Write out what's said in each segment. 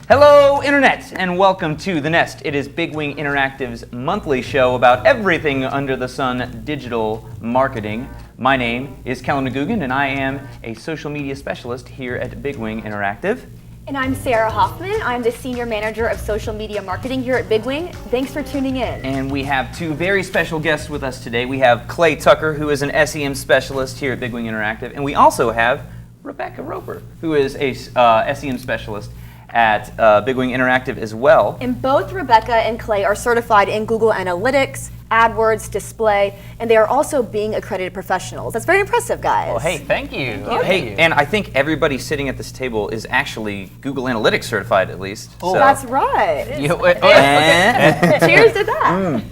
Hello, Internet, and welcome to The Nest. It is Big Wing Interactive's monthly show about everything under the sun digital marketing. My name is Kellen McGugan, and I am a social media specialist here at Big Wing Interactive. And I'm Sarah Hoffman. I'm the Senior Manager of Social Media Marketing here at Big Wing. Thanks for tuning in. And we have two very special guests with us today. We have Clay Tucker, who is an SEM specialist here at Big Wing Interactive, and we also have Rebecca Roper, who is a SEM specialist at Big Wing Interactive as well. And both Rebecca and Clay are certified in Google Analytics, AdWords, display, and they are also Bing accredited professionals. That's very impressive, guys. Well, hey, thank you. Hey, and I think everybody sitting at this table is actually Google Analytics certified, at least. Oh, that's right. Cheers to that.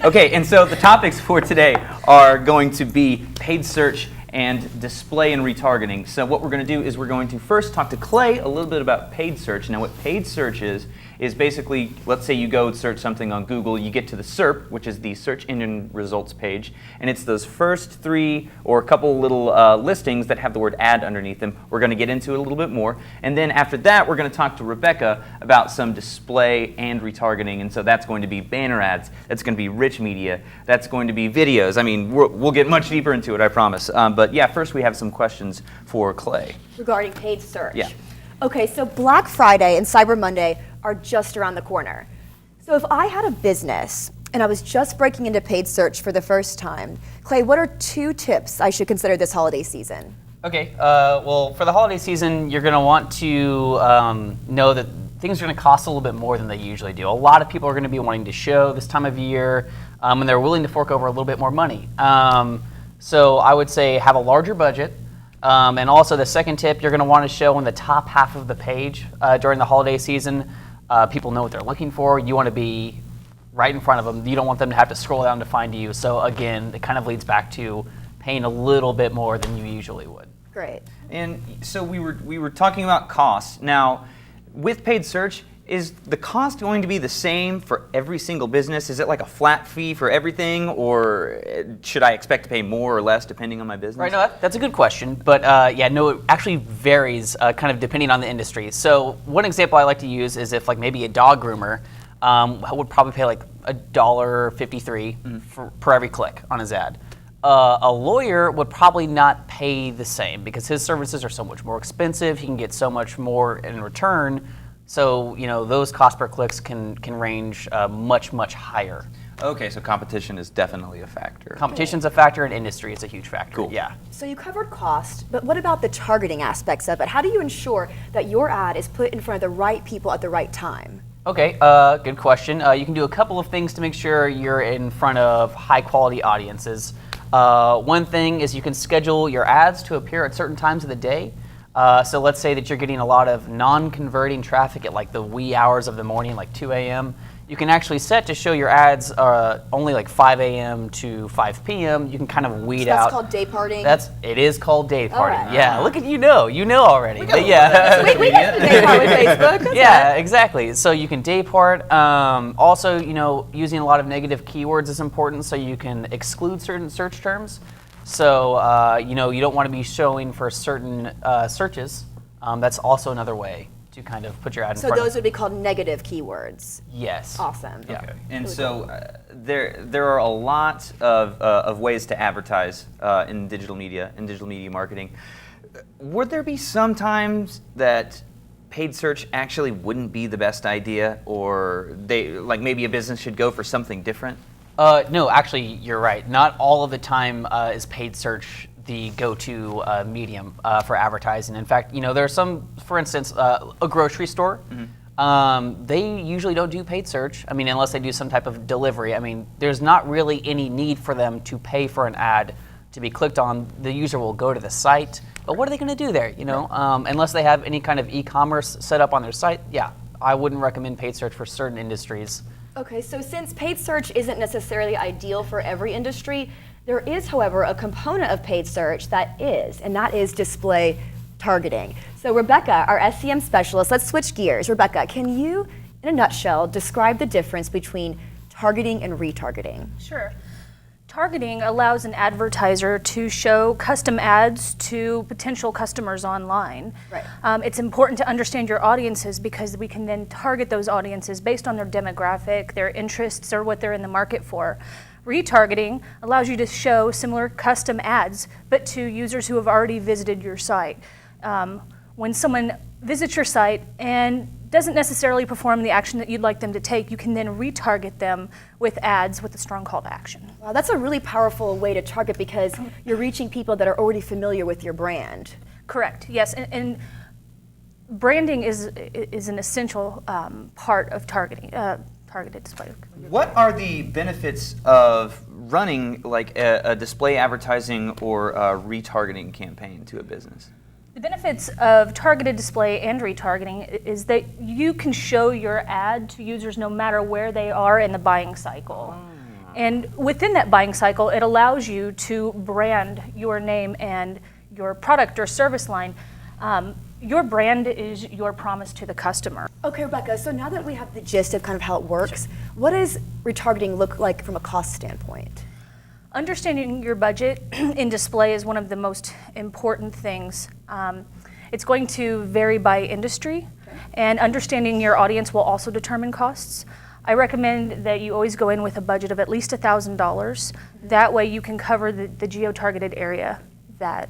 Okay, and so the topics for today are going to be paid search and display and retargeting. So what we're going to do is we're going to first talk to Clay a little bit about paid search. Now what paid search is basically, let's say you go search something on Google, you get to the SERP, which is the search engine results page, and it's those first three or a couple little listings that have the word ad underneath them. We're going to get into it a little bit more, and then after that we're going to talk to Rebecca about some display and retargeting, and so that's going to be banner ads, that's going to be rich media, that's going to be videos. I mean, we'll get much deeper into it, I promise. But yeah, first we have some questions for Clay. Regarding paid search. Yeah. Okay, so Black Friday and Cyber Monday are just around the corner. So if I had a business and I was just breaking into paid search for the first time, Clay, what are 2 tips I should consider this holiday season? Okay, well, for the holiday season, you're going to want to know that things are going to cost a little bit more than they usually do. A lot of people are going to be wanting to show this time of year, and they're willing to fork over a little bit more money. So I would say have a larger budget. And also the second tip, you're going to want to show in the top half of the page during the holiday season. People know what they're looking for. You want to be right in front of them. You don't want them to have to scroll down to find you. So again, it kind of leads back to paying a little bit more than you usually would. Great. And so we were talking about costs. Now, with paid search, is the cost going to be the same for every single business? Is it like a flat fee for everything, or should I expect to pay more or less depending on my business? Right, no, that's a good question, but yeah, no, it actually varies kind of depending on the industry. So one example I like to use is if like maybe a dog groomer would probably pay like $1.53 per every click on his ad. A lawyer would probably not pay the same because his services are so much more expensive. He can get so much more in return. So, you know, those cost per clicks can range much, much higher. Okay, so competition is definitely a factor. Competition's a factor and industry is a huge factor. Cool. Yeah. So you covered cost, but what about the targeting aspects of it? How do you ensure that your ad is put in front of the right people at the right time? Okay, good question. You can do a couple of things to make sure you're in front of high quality audiences. One thing is you can schedule your ads to appear at certain times of the day. So let's say that you're getting a lot of non-converting traffic at like the wee hours of the morning, like 2 a.m. You can actually set to show your ads only like 5 a.m. to 5 p.m. You can kind of weed out. That's called day parting? It is called day parting. Right. Yeah, look at you know already. We got day part with Facebook. That's Yeah, exactly. So you can day part. Also, you know, using a lot of negative keywords is important so you can exclude certain search terms. So, you know, you don't want to be showing for certain searches. That's also another way to kind of put your ad in So front those of. would be called negative keywords. Yes. Awesome. Yeah. Okay. And so there are a lot of ways to advertise in digital media marketing. Would there be some times that paid search actually wouldn't be the best idea, or maybe a business should go for something different? No, actually, you're right. Not all of the time is paid search the go-to medium for advertising. In fact, you know, there are some, for instance, a grocery store. They usually don't do paid search. I mean, unless they do some type of delivery. I mean, there's not really any need for them to pay for an ad to be clicked on. The user will go to the site, but what are they going to do there? You know, unless they have any kind of e-commerce set up on their site. Yeah, I wouldn't recommend paid search for certain industries. Okay, so since paid search isn't necessarily ideal for every industry, there is, however, a component of paid search that is, and that is display targeting. So Rebecca, our SEM specialist, let's switch gears. Rebecca, can you, in a nutshell, describe the difference between targeting and retargeting? Sure. Targeting allows an advertiser to show custom ads to potential customers online. Right. It's important to understand your audiences because we can then target those audiences based on their demographic, their interests, or what they're in the market for. Retargeting allows you to show similar custom ads, but to users who have already visited your site. When someone visits your site and doesn't necessarily perform the action that you'd like them to take, you can then retarget them with ads with a strong call to action. Wow, that's a really powerful way to target because you're reaching people that are already familiar with your brand. Correct, yes. And branding is an essential part of targeted display. What are the benefits of running like a display advertising or a retargeting campaign to a business? The benefits of targeted display and retargeting is that you can show your ad to users no matter where they are in the buying cycle. And within that buying cycle, it allows you to brand your name and your product or service line. Your brand is your promise to the customer. Okay, Rebecca, so now that we have the gist of kind of how it works, what does retargeting look like from a cost standpoint? Understanding your budget in display is one of the most important things. It's going to vary by industry, and understanding your audience will also determine costs. I recommend that you always go in with a budget of at least $1,000. That way you can cover the geo-targeted area that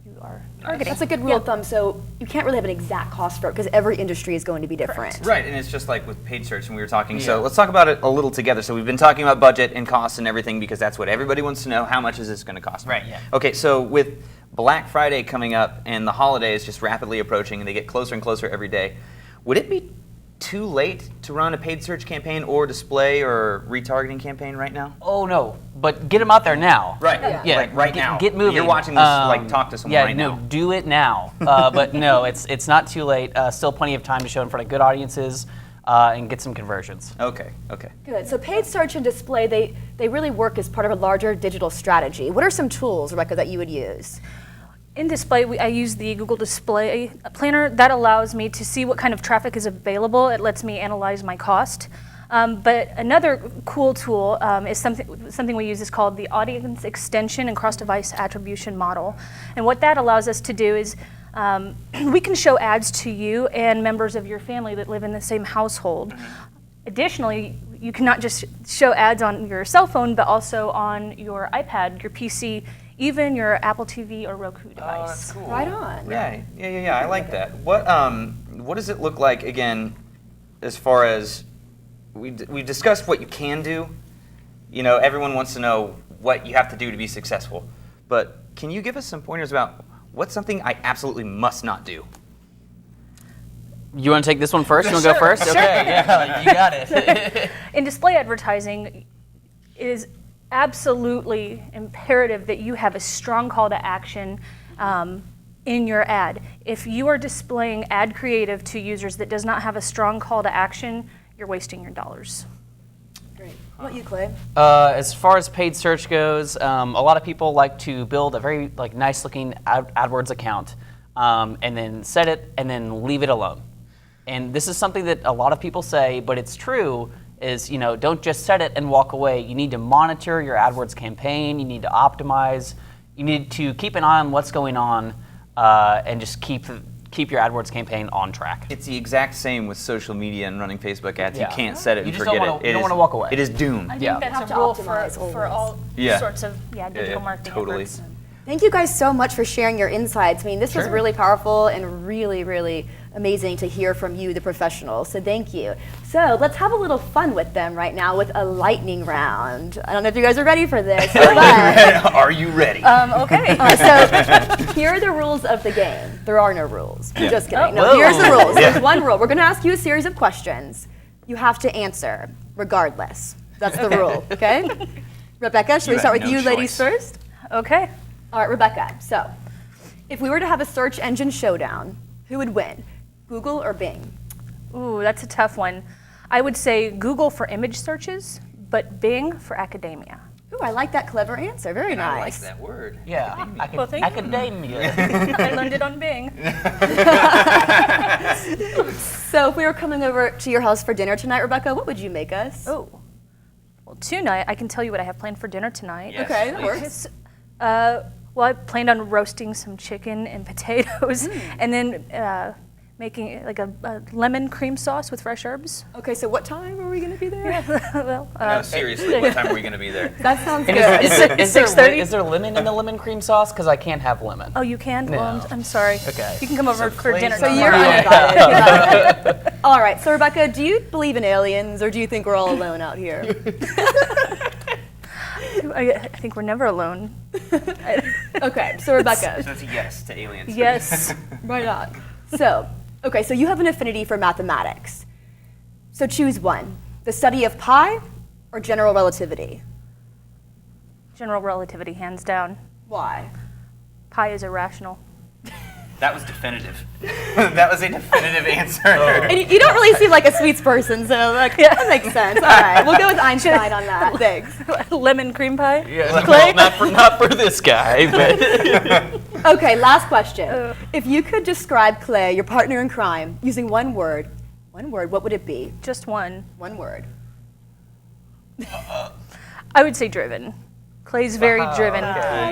you are targeting. That's a good rule of thumb, so you can't really have an exact cost for it because every industry is going to be different. Right, and it's just like with paid search, and we were talking, so let's talk about it a little together. So we've been talking about budget and costs and everything because that's what everybody wants to know. How much is this going to cost me? Right, yeah. Okay, so with Black Friday coming up and the holidays just rapidly approaching and they get closer and closer every day, would it be too late to run a paid search campaign or display or retargeting campaign right now? Oh no, but get them out there now. Right, Yeah, like right now. Get moving. You're watching this, like talk to someone right now. Yeah, no, do it now. But no, it's not too late. Still plenty of time to show in front of good audiences and get some conversions. Okay. Good. So paid search and display, they really work as part of a larger digital strategy. What are some tools, Rebecca, that you would use? In display, I use the Google Display Planner. That allows me to see what kind of traffic is available. It lets me analyze my cost. But another cool tool is something we use is called the Audience Extension and Cross-Device Attribution Model. And what that allows us to do is we can show ads to you and members of your family that live in the same household. Additionally, you can not just show ads on your cell phone, but also on your iPad, your PC, even your Apple TV or Roku device. Cool. Right on. Yeah. I like that. What does it look like again, as far as we discussed what you can do? You know, everyone wants to know what you have to do to be successful. But can you give us some pointers about what's something I absolutely must not do? You want to take this one first? You want to go first? Okay, yeah, you got it. In display advertising, it is absolutely imperative that you have a strong call to action in your ad. If you are displaying ad creative to users that does not have a strong call to action, you're wasting your dollars. Great. What about you, Clay? As far as paid search goes, a lot of people like to build a very nice looking AdWords account and then set it and then leave it alone. And this is something that a lot of people say, but it's true, is don't just set it and walk away. You need to monitor your AdWords campaign. You need to optimize. You need to keep an eye on what's going on and just keep your AdWords campaign on track. It's the exact same with social media and running Facebook ads. Yeah. You can't set it and You just forget don't it. you don't want to walk away. It is doomed. I Yeah. think Have that's to a rule optimize for all Yeah. sorts of digital marketing totally. efforts. Thank you guys so much for sharing your insights. I mean, this was Sure. really powerful and really, really amazing to hear from you, the professionals. So thank you. So let's have a little fun with them right now with a lightning round. I don't know if you guys are ready for this. But, Are you ready? Okay. so here are the rules of the game. There are no rules. Yeah. Just kidding. No, whoa. here's the rules. There's one rule. We're going to ask you a series of questions. You have to answer regardless. That's the rule, okay? Rebecca, should we You start have with no you ladies choice. first? Okay. All right, Rebecca, so if we were to have a search engine showdown, who would win, Google or Bing? Ooh, that's a tough one. I would say Google for image searches, but Bing for academia. Ooh, I like that clever answer. Very I like nice. that word. Yeah, Well, thank you. academia. I learned it on Bing. So if we were coming over to your house for dinner tonight, Rebecca, what would you make us? Oh, Well, tonight, I can tell you what I have planned for dinner tonight. Yes, Okay, that please. works. Well, I planned on roasting some chicken and potatoes, and then making like a lemon cream sauce with fresh herbs. Okay, so what time are we going to be there? Well, No, seriously, what time are we going to be there? That sounds And good. is there 6:30? is there lemon in the lemon cream sauce? Because I can't have lemon. oh, you can? Well, No. I'm sorry. Okay. You can come over for Clay's dinner. So not you're right. uninvited. All right, so Rebecca, do you believe in aliens, or do you think we're all alone out here? I think we're never alone. Okay, so Rebecca, So that's a yes to aliens. Yes. right on. So, okay, so you have an affinity for mathematics. So choose one: the study of pi or general relativity. General relativity, hands down. Why? Pi is irrational. That was definitive. That was a definitive answer. And you don't really seem like a sweets person, so like, that makes sense. All right, we'll go with Einstein on that. Thanks. Lemon cream pie? Yeah, Clay? well, not for this guy, but Okay, last question. If you could describe Clay, your partner in crime, using one word, what would it be? Just one. One word. I would say driven. Clay's very driven.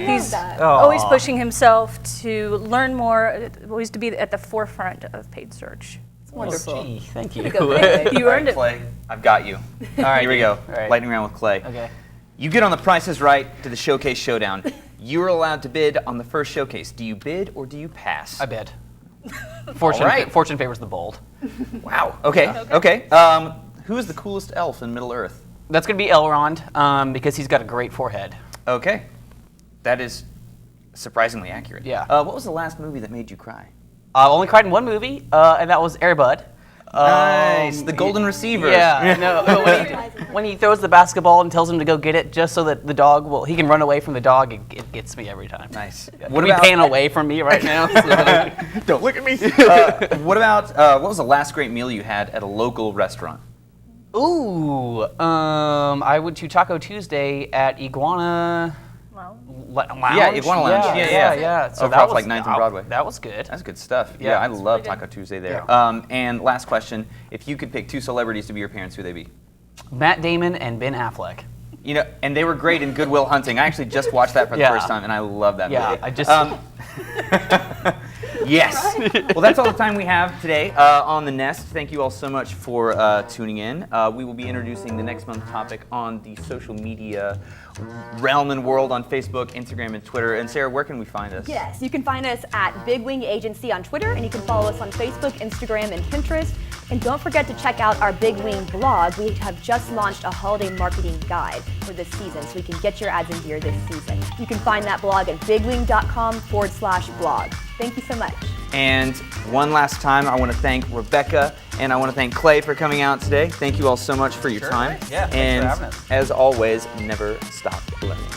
He's that. always pushing himself to learn more, always to be at the forefront of paid search. Wonderful. Gee, thank you. Go, Clay. You earned it. Clay, I've got you. All right, Here we dude. go. All right. Lightning round with Clay. Okay. You get on the Price is Right to the Showcase Showdown. You're allowed to bid on the first showcase. Do you bid or do you pass? I bid. Fortune, All right. fortune favors the bold. Wow. Okay. Okay. Who is the coolest elf in Middle Earth? That's going to be Elrond because he's got a great forehead. Okay. That is surprisingly accurate. Yeah. What was the last movie that made you cry? I only cried in one movie, and that was Air Bud. Nice. The Golden Receiver. Yeah, no, when he throws the basketball and tells him to go get it just so that the dog he can run away from the dog, it gets me every time. Nice. What are you pan away from me right now? Don't look at me. What about what was the last great meal you had at a local restaurant? Ooh, I went to Taco Tuesday at Iguana Well, Lounge. Yeah, Iguana Lounge. Yeah. So Over off, like, 9th and Broadway. That was good. That's good stuff. Yeah, Yeah, I it's love really good. Taco Tuesday there. Yeah. And last question: if you could pick two celebrities to be your parents, who would they be? Matt Damon and Ben Affleck. You know, and they were great in Good Will Hunting. I actually just watched that for the Yeah. first time, and I love that Yeah, movie. I just. Yes. Well, that's all the time we have today on The Nest. Thank you all so much for tuning in. We will be introducing the next month's topic on the social media realm and world on Facebook, Instagram, and Twitter. And Sarah, where can we find us? Yes, you can find us at Big Wing Agency on Twitter, and you can follow us on Facebook, Instagram, and Pinterest. And don't forget to check out our Big Wing blog. We have just launched a holiday marketing guide for this season, so we can get your ads in gear this season. You can find that blog at bigwing.com/blog. Thank you so much. And one last time, I want to thank Rebecca and I want to thank Clay for coming out today. Thank you all so much for your time. Yeah, thanks for and having us. as always, never stop learning.